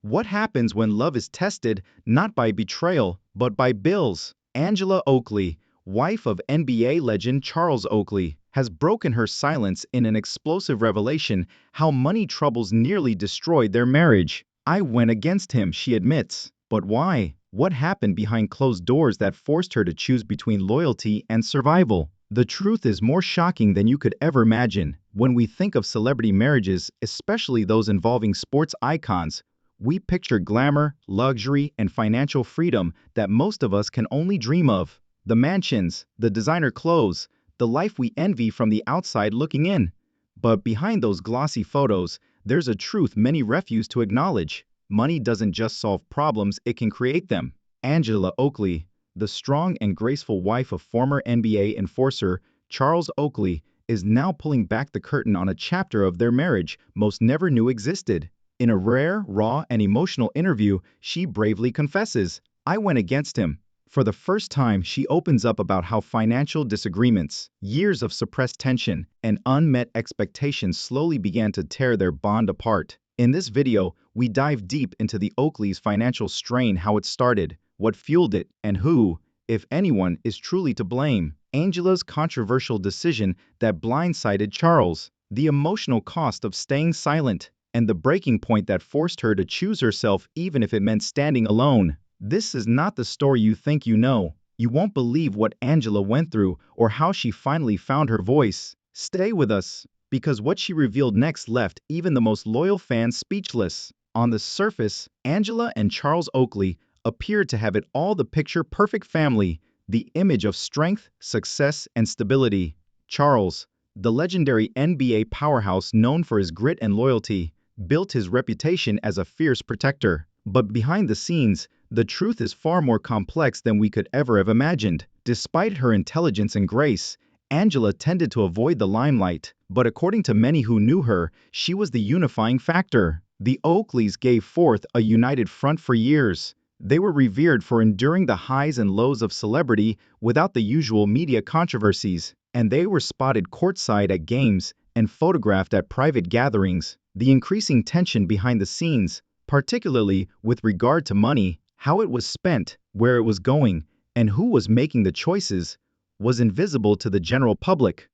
What happens when love is tested not by betrayal, but by bills? Angela Oakley, wife of NBA legend Charles Oakley, has broken her silence in an explosive revelation how money troubles nearly destroyed their marriage. I went against him, she admits. But why? What happened behind closed doors that forced her to choose between loyalty and survival? The truth is more shocking than you could ever imagine. When we think of celebrity marriages, especially those involving sports icons, we picture glamour, luxury, and financial freedom that most of us can only dream of. The mansions, the designer clothes, the life we envy from the outside looking in. But behind those glossy photos, there's a truth many refuse to acknowledge. Money doesn't just solve problems, it can create them. Angela Oakley, the strong and graceful wife of former NBA enforcer Charles Oakley, is now pulling back the curtain on a chapter of their marriage most never knew existed. In a rare, raw, and emotional interview, she bravely confesses, "I went against him." For the first time, she opens up about how financial disagreements, years of suppressed tension, and unmet expectations slowly began to tear their bond apart. In this video, we dive deep into the Oakley's financial strain, how it started, what fueled it, and who, if anyone, is truly to blame. Angela's controversial decision that blindsided Charles, the emotional cost of staying silent, and the breaking point that forced her to choose herself even if it meant standing alone. This is not the story you think you know. You won't believe what Angela went through or how she finally found her voice. Stay with us, because what she revealed next left even the most loyal fans speechless. On the surface, Angela and Charles Oakley appeared to have it all: the picture-perfect family, the image of strength, success, and stability. Charles, the legendary NBA powerhouse known for his grit and loyalty, built his reputation as a fierce protector. But behind the scenes, the truth is far more complex than we could ever have imagined. Despite her intelligence and grace, Angela tended to avoid the limelight, but according to many who knew her, she was the unifying factor. The Oakleys gave forth a united front for years. They were revered for enduring the highs and lows of celebrity without the usual media controversies, and they were spotted courtside at games and photographed at private gatherings. The increasing tension behind the scenes, particularly with regard to money, how it was spent, where it was going, and who was making the choices, was invisible to the general public.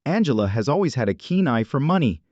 Angela has always had a keen eye for money.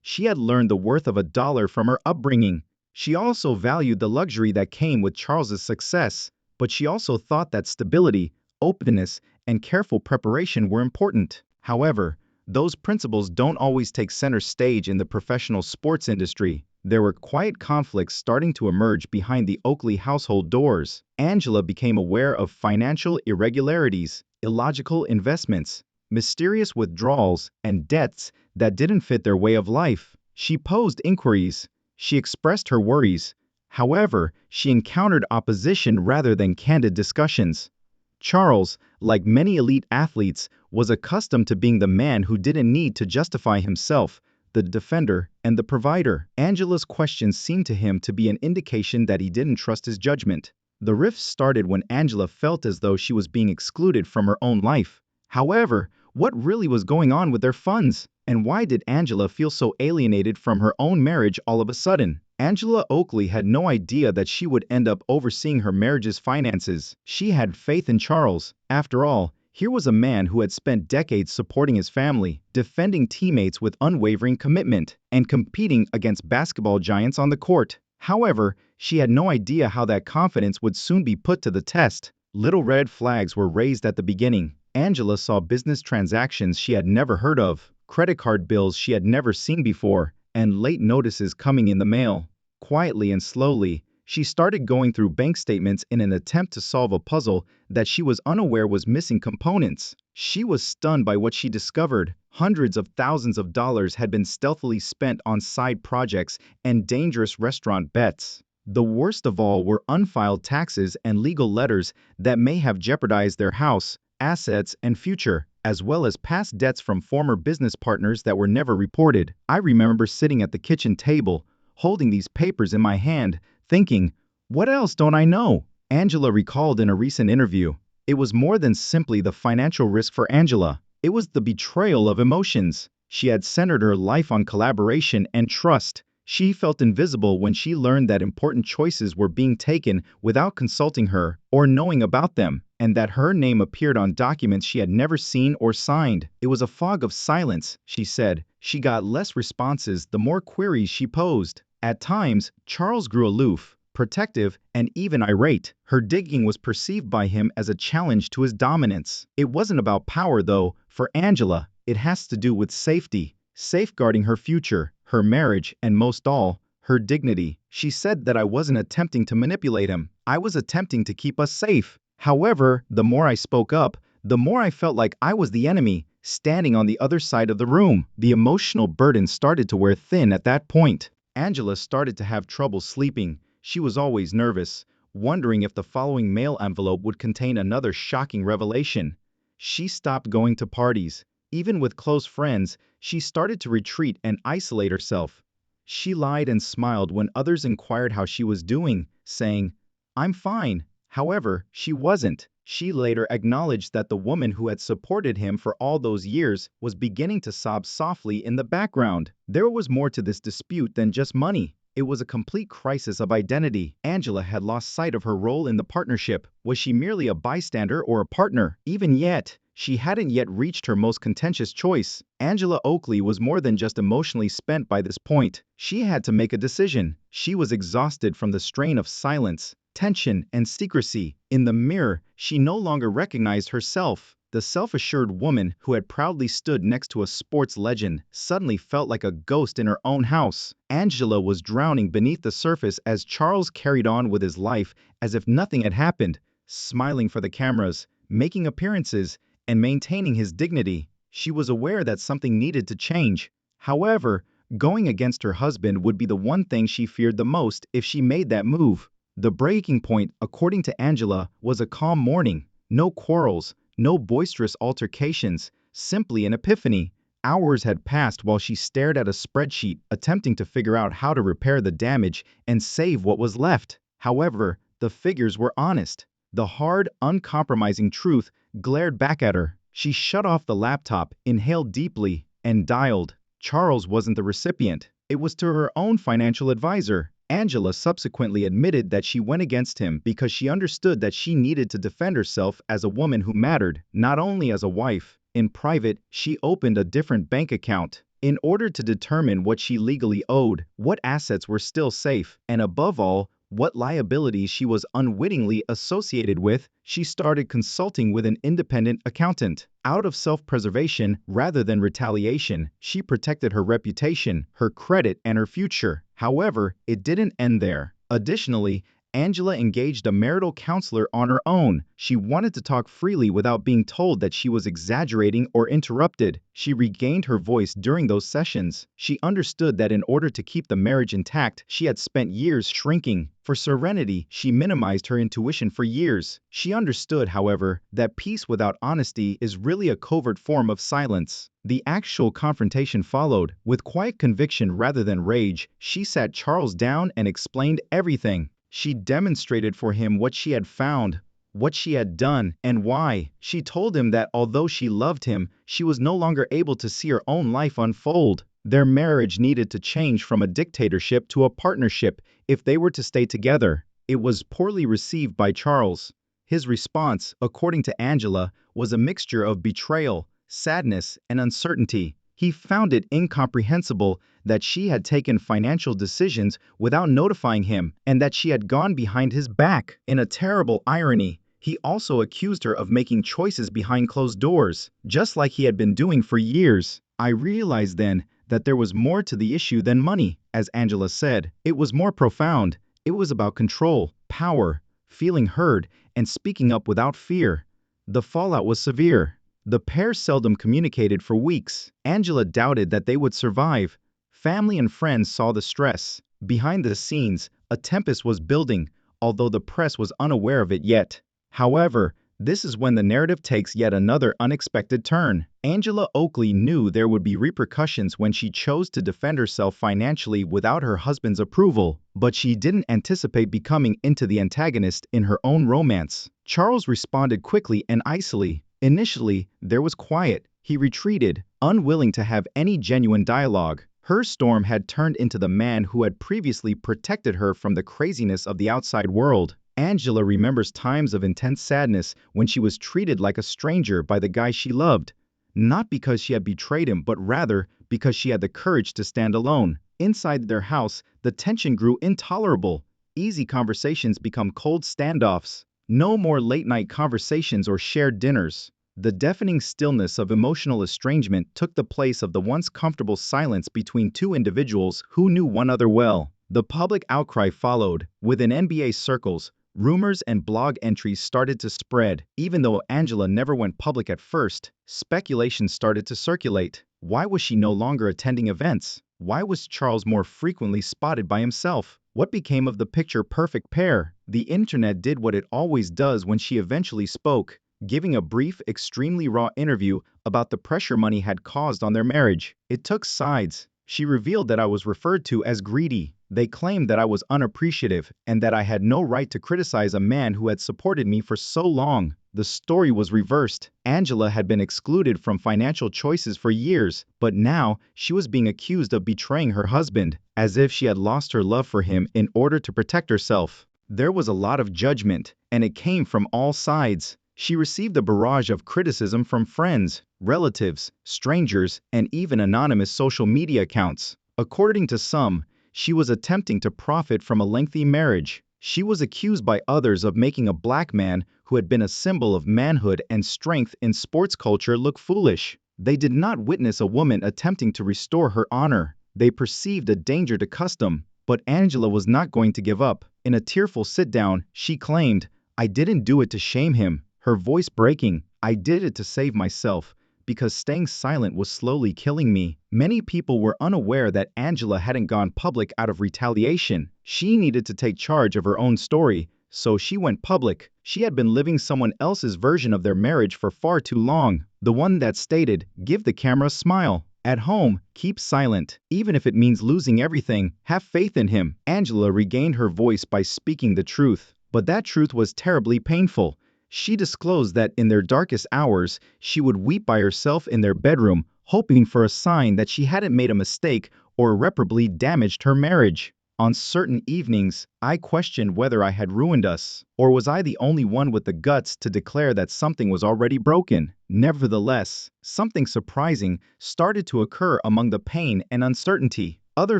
She had learned the worth of a dollar from her upbringing. She also valued the luxury that came with Charles's success, but she also thought that stability, openness, and careful preparation were important. However, those principles don't always take center stage in the professional sports industry. There were quiet conflicts starting to emerge behind the Oakley household doors. Angela became aware of financial irregularities, illogical investments, mysterious withdrawals, and debts that didn't fit their way of life. She posed inquiries. She expressed her worries. However, she encountered opposition rather than candid discussions. Charles, like many elite athletes, was accustomed to being the man who didn't need to justify himself, the defender and the provider. Angela's questions seemed to him to be an indication that he didn't trust his judgment. The rift started when Angela felt as though she was being excluded from her own life. However, what really was going on with their funds? And why did Angela feel so alienated from her own marriage all of a sudden? Angela Oakley had no idea that she would end up overseeing her marriage's finances. She had faith in Charles. After all, here was a man who had spent decades supporting his family, defending teammates with unwavering commitment, and competing against basketball giants on the court. However, she had no idea how that confidence would soon be put to the test. Little red flags were raised at the beginning. Angela saw business transactions she had never heard of, credit card bills she had never seen before, and late notices coming in the mail. Quietly and slowly, she started going through bank statements in an attempt to solve a puzzle that she was unaware was missing components. She was stunned by what she discovered. Hundreds of thousands of dollars had been stealthily spent on side projects and dangerous restaurant bets. The worst of all were unfiled taxes and legal letters that may have jeopardized their house, assets, and future, as well as past debts from former business partners that were never reported. I remember sitting at the kitchen table, holding these papers in my hand, thinking, what else don't I know? Angela recalled in a recent interview, it was more than simply the financial risk for Angela. It was the betrayal of emotions. She had centered her life on collaboration and trust. She felt invisible when she learned that important choices were being taken without consulting her or knowing about them, and that her name appeared on documents she had never seen or signed. It was a fog of silence, she said. She got less responses the more queries she posed. At times, Charles grew aloof, protective, and even irate. Her digging was perceived by him as a challenge to his dominance. It wasn't about power, though. For Angela, it has to do with safety, safeguarding her future, her marriage, and most all, her dignity. She said that I wasn't attempting to manipulate him. I was attempting to keep us safe. However, the more I spoke up, the more I felt like I was the enemy, standing on the other side of the room. The emotional burden started to wear thin at that point. Angela started to have trouble sleeping. She was always nervous, wondering if the following mail envelope would contain another shocking revelation. She stopped going to parties. Even with close friends, she started to retreat and isolate herself. She lied and smiled when others inquired how she was doing, saying, "I'm fine." However, she wasn't. She later acknowledged that the woman who had supported him for all those years was beginning to sob softly in the background. There was more to this dispute than just money. It was a complete crisis of identity. Angela had lost sight of her role in the partnership. Was she merely a bystander or a partner? Even yet, she hadn't yet reached her most contentious choice. Angela Oakley was more than just emotionally spent by this point. She had to make a decision. She was exhausted from the strain of silence, tension, and secrecy. In the mirror, she no longer recognized herself. The self-assured woman who had proudly stood next to a sports legend suddenly felt like a ghost in her own house. Angela was drowning beneath the surface as Charles carried on with his life as if nothing had happened, smiling for the cameras, making appearances, and maintaining his dignity. She was aware that something needed to change. However, going against her husband would be the one thing she feared the most if she made that move. The breaking point, according to Angela, was a calm morning. No quarrels, no boisterous altercations, simply an epiphany. Hours had passed while she stared at a spreadsheet, attempting to figure out how to repair the damage and save what was left. However, the figures were honest. The hard, uncompromising truth glared back at her. She shut off the laptop, inhaled deeply, and dialed. Charles wasn't the recipient. It was to her own financial advisor. Angela subsequently admitted that she went against him because she understood that she needed to defend herself as a woman who mattered, not only as a wife. In private, she opened a different bank account in order to determine what she legally owed, what assets were still safe, and above all, what liabilities she was unwittingly associated with. She started consulting with an independent accountant. Out of self-preservation rather than retaliation, she protected her reputation, her credit, and her future. However, it didn't end there. Additionally, Angela engaged a marital counselor on her own. She wanted to talk freely without being told that she was exaggerating or interrupted. She regained her voice during those sessions. She understood that in order to keep the marriage intact, she had spent years shrinking. For serenity, she minimized her intuition for years. She understood, however, that peace without honesty is really a covert form of silence. The actual confrontation followed. With quiet conviction rather than rage, she sat Charles down and explained everything. She demonstrated for him what she had found, what she had done, and why. She told him that although she loved him, she was no longer able to see her own life unfold. Their marriage needed to change from a dictatorship to a partnership if they were to stay together. It was poorly received by Charles. His response, according to Angela, was a mixture of betrayal, sadness, and uncertainty. He found it incomprehensible that she had taken financial decisions without notifying him and that she had gone behind his back. In a terrible irony, he also accused her of making choices behind closed doors, just like he had been doing for years. I realized then that there was more to the issue than money, as Angela said. It was more profound. It was about control, power, feeling heard, and speaking up without fear. The fallout was severe. The pair seldom communicated for weeks. Angela doubted that they would survive. Family and friends saw the stress. Behind the scenes, a tempest was building, although the press was unaware of it yet. However, this is when the narrative takes yet another unexpected turn. Angela Oakley knew there would be repercussions when she chose to defend herself financially without her husband's approval, but she didn't anticipate becoming into the antagonist in her own romance. Charles responded quickly and icily. Initially, there was quiet. He retreated, unwilling to have any genuine dialogue. Her storm had turned into the man who had previously protected her from the craziness of the outside world. Angela remembers times of intense sadness when she was treated like a stranger by the guy she loved. Not because she had betrayed him, but rather because she had the courage to stand alone. Inside their house, the tension grew intolerable. Easy conversations become cold standoffs. No more late-night conversations or shared dinners. The deafening stillness of emotional estrangement took the place of the once comfortable silence between two individuals who knew one another well. The public outcry followed. Within NBA circles, rumors and blog entries started to spread. Even though Angela never went public at first, speculation started to circulate. Why was she no longer attending events? Why was Charles more frequently spotted by himself? What became of the picture-perfect pair? The internet did what it always does when she eventually spoke, giving a brief, extremely raw interview about the pressure money had caused on their marriage. It took sides. She revealed that I was referred to as greedy. They claimed that I was unappreciative and that I had no right to criticize a man who had supported me for so long. The story was reversed. Angela had been excluded from financial choices for years, but now she was being accused of betraying her husband, as if she had lost her love for him in order to protect herself. There was a lot of judgment, and it came from all sides. She received a barrage of criticism from friends, relatives, strangers, and even anonymous social media accounts. According to some, she was attempting to profit from a lengthy marriage. She was accused by others of making a black man who had been a symbol of manhood and strength in sports culture look foolish. They did not witness a woman attempting to restore her honor. They perceived a danger to custom, but Angela was not going to give up. In a tearful sit-down, she claimed, "I didn't do it to shame him," her voice breaking. "I did it to save myself, because staying silent was slowly killing me." Many people were unaware that Angela hadn't gone public out of retaliation. She needed to take charge of her own story, so she went public. She had been living someone else's version of their marriage for far too long. The one that stated, "Give the camera a smile. At home, keep silent. Even if it means losing everything, have faith in him." Angela regained her voice by speaking the truth. But that truth was terribly painful. She disclosed that in their darkest hours, she would weep by herself in their bedroom, hoping for a sign that she hadn't made a mistake or irreparably damaged her marriage. On certain evenings, I questioned whether I had ruined us, or was I the only one with the guts to declare that something was already broken. Nevertheless, something surprising started to occur among the pain and uncertainty. Other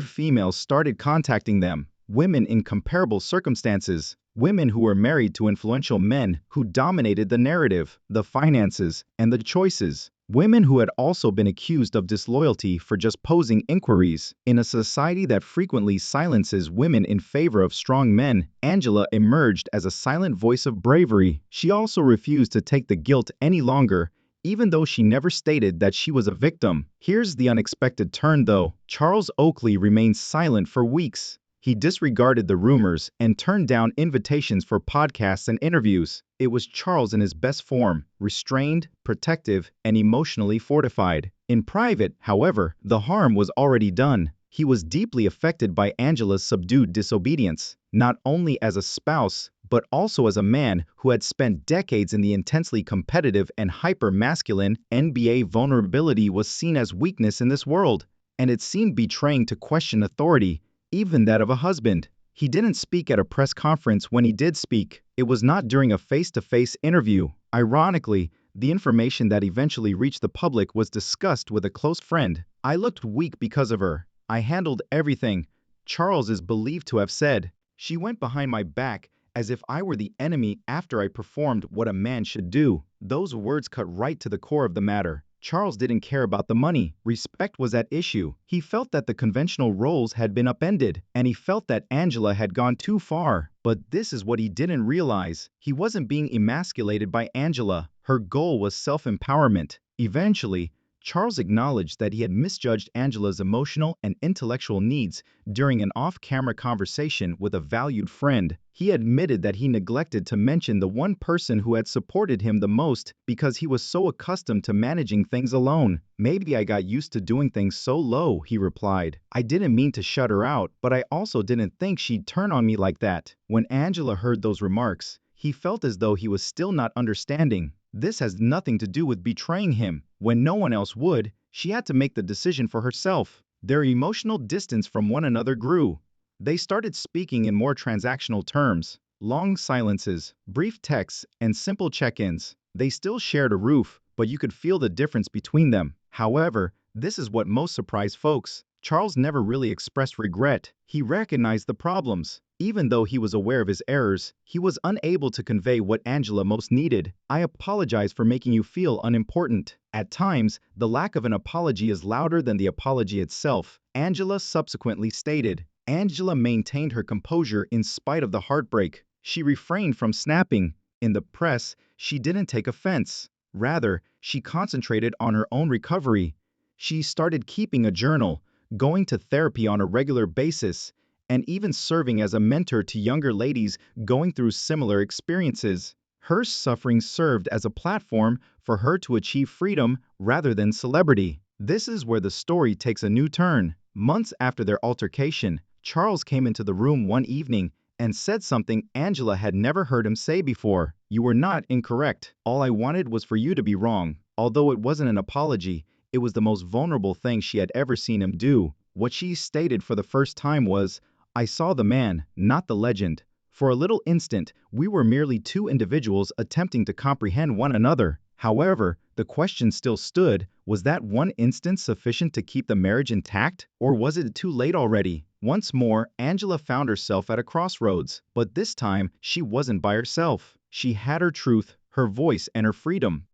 females started contacting them, women in comparable circumstances. Women who were married to influential men who dominated the narrative, the finances, and the choices. Women who had also been accused of disloyalty for just posing inquiries. In a society that frequently silences women in favor of strong men, Angela emerged as a silent voice of bravery. She also refused to take the guilt any longer, even though she never stated that she was a victim. Here's the unexpected turn though. Charles Oakley remained silent for weeks. He disregarded the rumors and turned down invitations for podcasts and interviews. It was Charles in his best form, restrained, protective, and emotionally fortified. In private, however, the harm was already done. He was deeply affected by Angela's subdued disobedience, not only as a spouse, but also as a man who had spent decades in the intensely competitive and hyper-masculine NBA. Vulnerability was seen as weakness in this world, and it seemed betraying to question authority, even that of a husband. He didn't speak at a press conference when he did speak. It was not during a face-to-face interview. Ironically, the information that eventually reached the public was discussed with a close friend. "I looked weak because of her. I handled everything," Charles is believed to have said. "She went behind my back as if I were the enemy after I performed what a man should do." Those words cut right to the core of the matter. Charles didn't care about the money. Respect was at issue. He felt that the conventional roles had been upended, and he felt that Angela had gone too far. But this is what he didn't realize. He wasn't being emasculated by Angela. Her goal was self-empowerment. Eventually, Charles acknowledged that he had misjudged Angela's emotional and intellectual needs during an off-camera conversation with a valued friend. He admitted that he neglected to mention the one person who had supported him the most because he was so accustomed to managing things alone. "Maybe I got used to doing things so low," he replied. "I didn't mean to shut her out, but I also didn't think she'd turn on me like that." When Angela heard those remarks, he felt as though he was still not understanding. This has nothing to do with betraying him. When no one else would, she had to make the decision for herself. Their emotional distance from one another grew. They started speaking in more transactional terms. Long silences, brief texts, and simple check-ins. They still shared a roof, but you could feel the difference between them. However, this is what most surprised folks. Charles never really expressed regret. He recognized the problems. Even though he was aware of his errors, he was unable to convey what Angela most needed. "I apologize for making you feel unimportant." At times, the lack of an apology is louder than the apology itself, Angela subsequently stated. Angela maintained her composure in spite of the heartbreak. She refrained from snapping. In the press, she didn't take offense. Rather, she concentrated on her own recovery. She started keeping a journal, going to therapy on a regular basis, and even serving as a mentor to younger ladies going through similar experiences. Her suffering served as a platform for her to achieve freedom rather than celebrity. This is where the story takes a new turn. Months after their altercation, Charles came into the room one evening and said something Angela had never heard him say before. "You were not incorrect. All I wanted was for you to be wrong." Although it wasn't an apology, it was the most vulnerable thing she had ever seen him do. What she stated for the first time was, "I saw the man, not the legend. For a little instant, we were merely two individuals attempting to comprehend one another." However, the question still stood, was that one instant sufficient to keep the marriage intact? Or was it too late already? Once more, Angela found herself at a crossroads. But this time, she wasn't by herself. She had her truth, her voice, and her freedom.